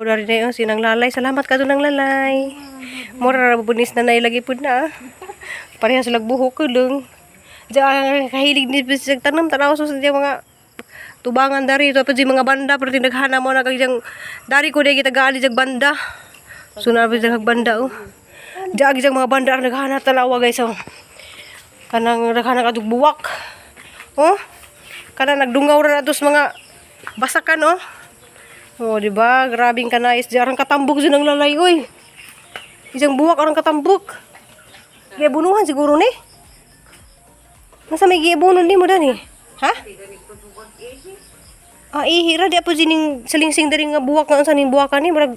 Dari na yung sinang lalay. Salamat ka doon ng lalay. Mura bunis na nailagi po na. Parehas sila buhok ko lang. Diyan kahilig ni bisig tanam tanaw so sa mga tubangan dari ito pa di mga banda pero tinaghana mo na kayang dari ko di kita gaali jag banda. Sunod pa jag banda oh. Diyan jag mga banda ang naghana tanawa guys oh. Kanang naghana kadug buwak. Oh. Kanang nagdungaw ra atos mga basakan oh. Oh, di ba? Grabing kanais. Jarang katambok dyan ang lalay, oy. Isang buwak orang katambok. Giabunuhan siguro ni. Nasa may giabunon ni mo dani? Ha? Ah, ihira di apo jining salingsing dari nga buwak nga saning buwakan ni murag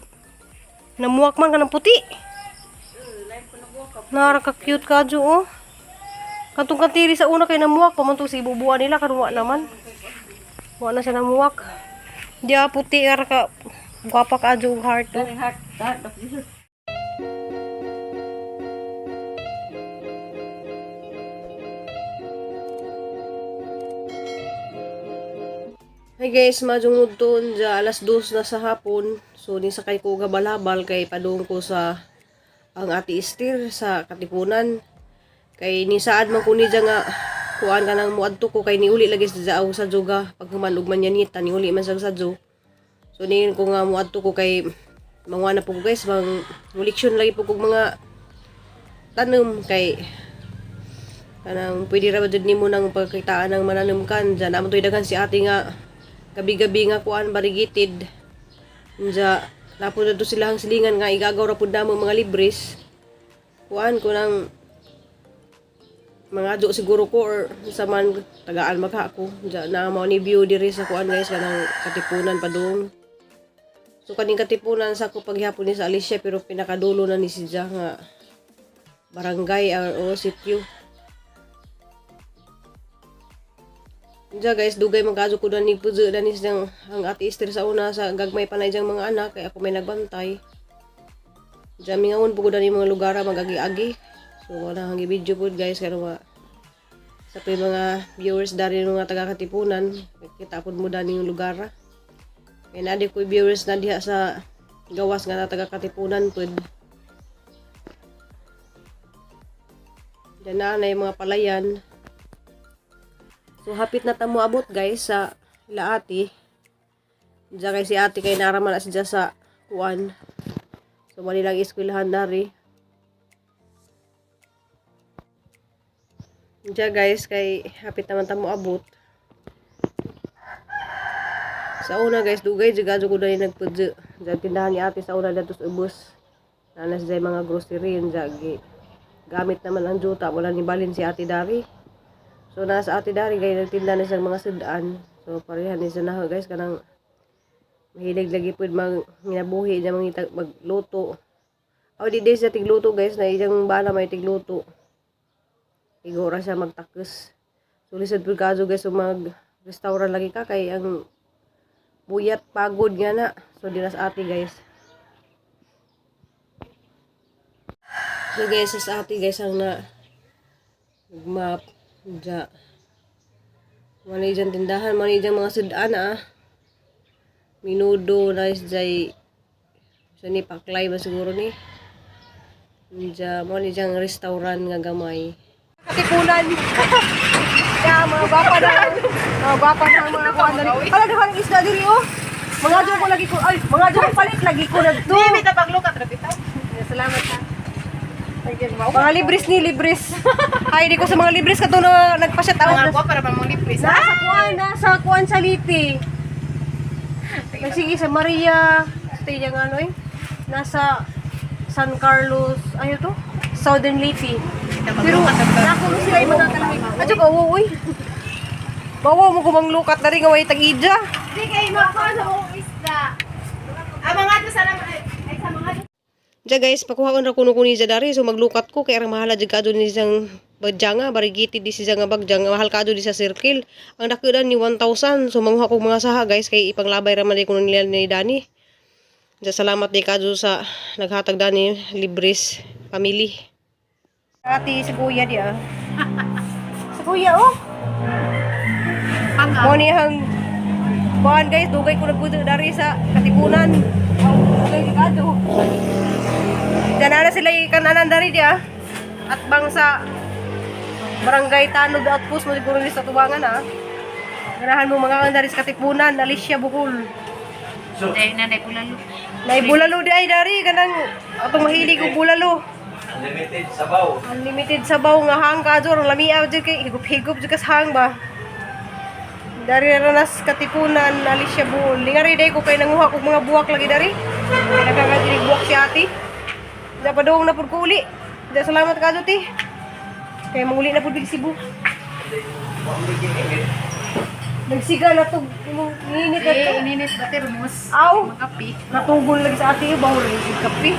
namuwak man kanang puti. Nara ka cute ka jo oh. Katong katiri sa una kay namuwak pa man to si bubuan nila karuwa naman. Wa na siya namuwak. Dia puti ka guwapa ka ajo heart to. Heart of Jesus. Hi guys, majungod to ja alas 2 na sa hapon. So ni sakay ko gabalabal kay padung ko sa ang Ate Esther sa Katipunan. Kay ni saad man kuni nga kuan ka nang muadto ko kay niuli lagi sa sa juga pag human ug manyanita niuli man sa sadyo. So ni ko nga muadto ko kay mangwana po guys bang leksyon lagi po kog mga tanom kay kanang pwede ra jud nimo nang pagkitaan ng mananom kan diyan amo toy daghan si ate nga gabi-gabi nga kuan barigitid unja lapo na to silang silingan nga igagaw ra pud namo mga libres kuan ko nang mga do siguro ko or sa man tagaan magha ko diyan na mao ni view diri sa kuan guys kanang Katipunan padung. So kaning Katipunan sa ko paghapon ni sa Alicia pero pinakadulo na ni siya nga barangay o sitio. Diya guys, dugay magkaso ko na ni puzo na ni siyang ang Ate Esther sa una sa gagmay panay diyang mga anak kaya ako may nagbantay. Diya mingawon po ko na ni mga lugar magagi-agi. So wala hang video po guys kaya nga sa mga viewers dari mga taga Katipunan kita po mo dani yung lugar. Kaya na di ko viewers na diha sa gawas nga na taga Katipunan po. Diyan na yung mga palayan. So hapit na tamo abot guys sa ila ate. Diyan kay si ate kay naraman na siya sa kuan. So mali lang eskwelahan dari. Diyan guys kay hapit naman tamo abot. Sa una guys, dugay juga ko na yung nagpudyo. Diyan tindahan ni ate sa una dito sa ubos. Nanas dyan mga grocery yun dyan. Gamit naman ang juta. Wala ni balin si ate dari. So nasa ate dari guys, nagtinda na siyang mga sudaan. So parehan ni siya na guys. Kanang mahilig lagi po magnabuhi dyan magluto. O di siya tigluto guys. Na iyang bala may tigluto. Igora siya magtakos. So lisod po kaso guys. So mag-restaurant lagi ka kay ang buyat pagod nga na. So dinas ate guys. So guys sa ate guys ang na map ja. Mani dyan tindahan, mani dyan mga sudan Minudo nice jay sa ni paklay ba siguro ni. Ja mani dyan restaurant nga gamay. Katipunan. Ya mga bapa na. Mga bapa na mga kuan dali. Ala dahan isda diri oh. Mga jo ko lagi ko ay mga jo palit lagi ko nagto. Di ta paglukat ra bitaw. Salamat ha. Mga libres ni libres. Hi di ko sa mga libres kato na nagpa-shout out. Mga para ba mo libres. Nasa kuan sa Liti. Sige sa Maria, stay yang ano eh. Nasa San Carlos, ayo to. Southern Liti. Pero ako sila ay magkakalamig. Adyo ka uy. Bawa mo kumang lukat na rin nga way tag-idya. Di kay makuha sa mong isda. Mga to sa ay sa mga Diya guys, pakuhaan ra kuno kuni dya dari. So maglukat ko kaya mahala dyan ka doon isang badyanga. Barigiti di siya nga bagyang. Mahal ka doon sa circle. Ang dakidan ni 1,000. So manguha ko mga saha guys. Kay ipanglabay raman di kuno nila ni Dani. Diya salamat di ka doon sa naghatag Dani libres family. Ati si kuya dia. Si kuya oh. Mo ni hang kuan guys, dugay ko nagbuto dari sa Katipunan. anan dari dia. At bang sa Barangay Tanod Outpost mo siguro ni sa Tubangan Ganahan mo mga dari sa Katipunan, Alicia Bukol. Dahil na bulalo. Nay bulalo di ay dari kanang atong mahilig og bulalo. Unlimited sabaw nga hang kador lamia jud kay higup-higup jud kas hang ba. Dari ranas Katipunan, Alicia Bukol. Lingari day ko kay nanguha kog mga buwak lagi dari. Nagkagadig buwak si ate. Da padong na pud ko uli. Da salamat kadto ti. Kay manguli na pud big Cebu. Nagsiga na to, init na to. Ininit ba termos? Aw! Makapi. Natugol lagi sa ate, bawo lagi si kape.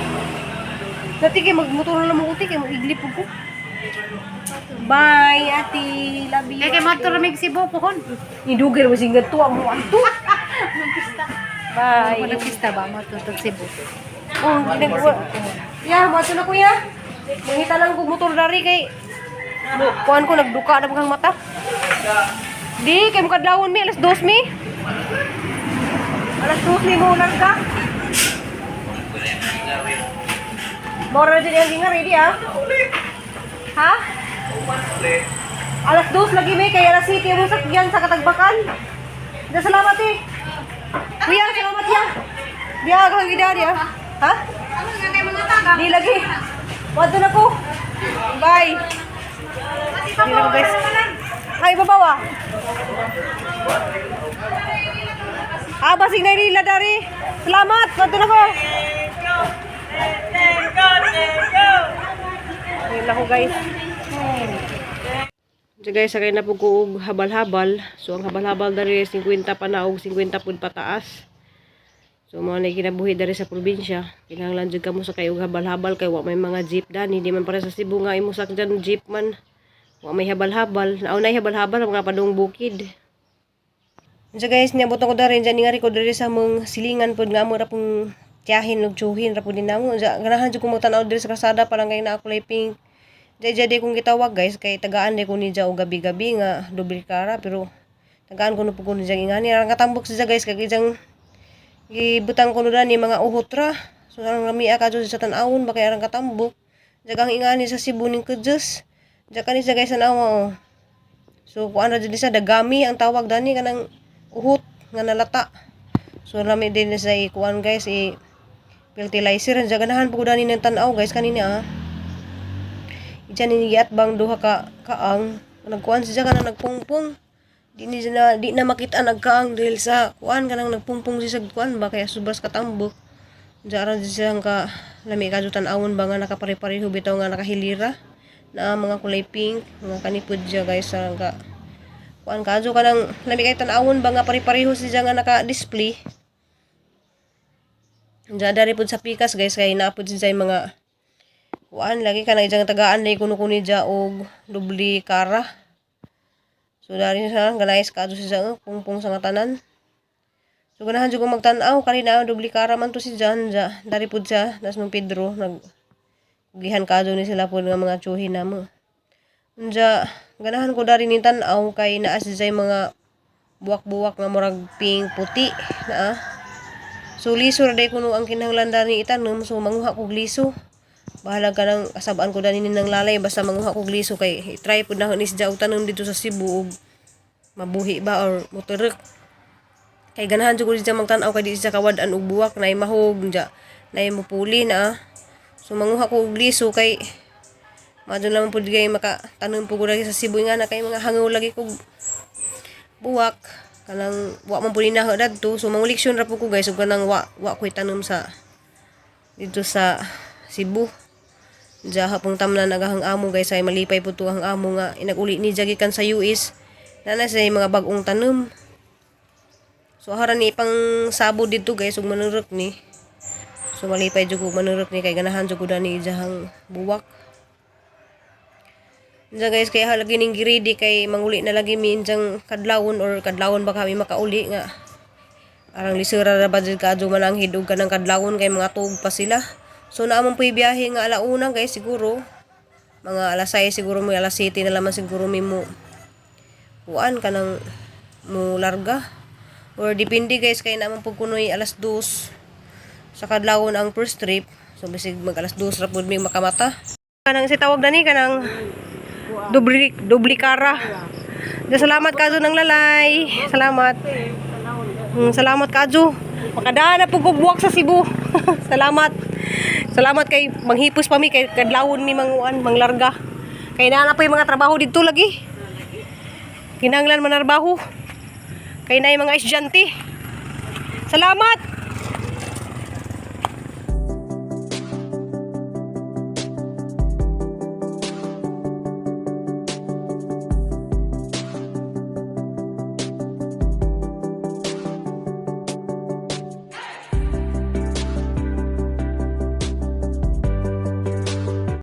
Dati kay magmotor na lang mo uti, kay mag-iglip po ko. Bye, ate. Love you. Kaya motor mig Cebu pohon. Idugay mo singgad to, amo anto. Bye. Wala pista ba motor to Cebu? Oh, ginagawa. Ya, mo na kuya. Mangita lang ko motor dari kay kuan ko nagduka na pagkang mata. Di, kay mukadlawon mi, alas 2 mi. Alas 2 mi mo lang ka. Mora din yung gingar, ready Ha? Alas 2 lagi mi, kay alas 7 mo sakyan sa Katagbakan. Da salamat eh. Kuya, salamat ya. Dia kang gida dia. Ha? Di lagi. Wato na ko. Bye. Hindi na ko guys. Ay, babawa. Basig na nila dari. Salamat. Wato na ko. Ayun na ko guys. So guys, sakay na po ko og habal-habal. So ang habal-habal dari 50 pa na og 50 pud pataas. So mga na kinabuhi dari sa probinsya. Kinahanglan jud kamo sa kay og habal-habal kay wa may mga jeep dani, di man para sa Cebu nga imo sakyan jeep man. Wa may habal-habal. Naunay habal-habal ang mga padung bukid. So guys, niabot ko dari dyan nga ko dari sa mong silingan pod nga amo ra pong tiyahin ug tsuhin ra pod dinamo. Ganahan jud ko magtan-aw diri sa kalsada parang kay naa kulay pink. Jay kung gitawag guys kay tagaan de ko ni dya og gabi-gabi nga doble kara pero tagaan ko no pud ko ni dya ingani ra katambok siya guys kay jang gibutang ko no ni mga uhot ra. So ang lamia ka jud sa tan-awon ba kay arang katambok. Jagang ingani sa Cebu ning kudjus. Jaka ni siya guys ang awa. So kuan ra jud sa dagami ang tawag dani kanang uhot nga nalata. So lami din sa kuan guys fertilizer ang ganahan pud dani ng tan-aw guys kanina Diyan niyat bang duha ka kaang nagkuan siya kanang nagpungpong. Di na makita nagkaang dahil sa kuan kanang nagpungpong siya sa kuan ba kaya subras katambok. Diyan siya ka lami ka jutan awon ba nga nakapare-pareho bitaw nga nakahilira na mga kulay pink nga kanipod siya guys sa ka kuan kadyo kanang lami kay tan-awon ba nga pare-pareho siya nga naka-display. Diyan dari pud sa pikas guys kay naapod siya mga kuan lagi ka na ijang tagaan na kuno-kuni dya og dubli kara. So dari sa ganais kadto siya pungpong sa tanan. So ganahan jud ko magtan-aw kanina dubli kara man to si Jan dya. Dari pud siya nas mong Pedro naggihan kadto ni sila pud nga mga tsuhin namo. Dya ganahan ko dari ni tan-aw kay naa siya mga buwak-buwak nga murag pink puti na. So liso ra day kuno ang kinahanglan dani itanom so manguha kog liso. Bahala ka nang kasabaan ko dani ng lalay basta manguha kog liso kay try pud na ni siya og tanom dito sa Cebu og mabuhi ba or motorek. Kay ganahan jud ko siya magtan-aw kay di siya kawad-an og buwak nay mahog dya nay mopuli na. So manguha ko og liso kay madyo naman pud gay makatanom pud ko sa Cebu nga na kay mga hangaw lagi kog buwak kanang wa man pud na dadto. So manguliksyon ra pud ko guys ug kanang wa ko'y tanom sa dito sa Cebu. Diya hapong tamnan nagahang amo guys ay malipay po to ang amo nga inaguli ni jagikan sa US na sa mga bagong tanom. So hara ni pang sabo dito guys ug manurok ni. So malipay jud ko manurok ni kay ganahan jud ko dani ijahang buwak. Diya guys kay halagi ning giridi kay manguli na lagi minjang kadlawon or kadlawon ba kami makauli nga. Arang lisura ra ba jud kadto mananghid og kanang kadlawon kay mga tuog pa sila. So naamon po ibiyahe nga alauna guys siguro. Mga alas 6 siguro mo alas 7 na lamang siguro mo kuan kanang mo larga. Or depende guys kay naman po kunoy alas 2 sa kadlawon ang first trip. So bisig mag alas 2 ra pud mi makamata. Kanang si tawag dani kanang dublikara. Salamat kadyo ng lalay. Salamat. Salamat kadyo. Makadaan na pug buwak sa Cebu. Salamat. Salamat kay manghipos pa mi kay kadlawon mi manguan manglarga. Kay naa na pa yung mga trabaho dito lagi. Kinahanglan manarbaho. Kay naay mga estudyante. Salamat.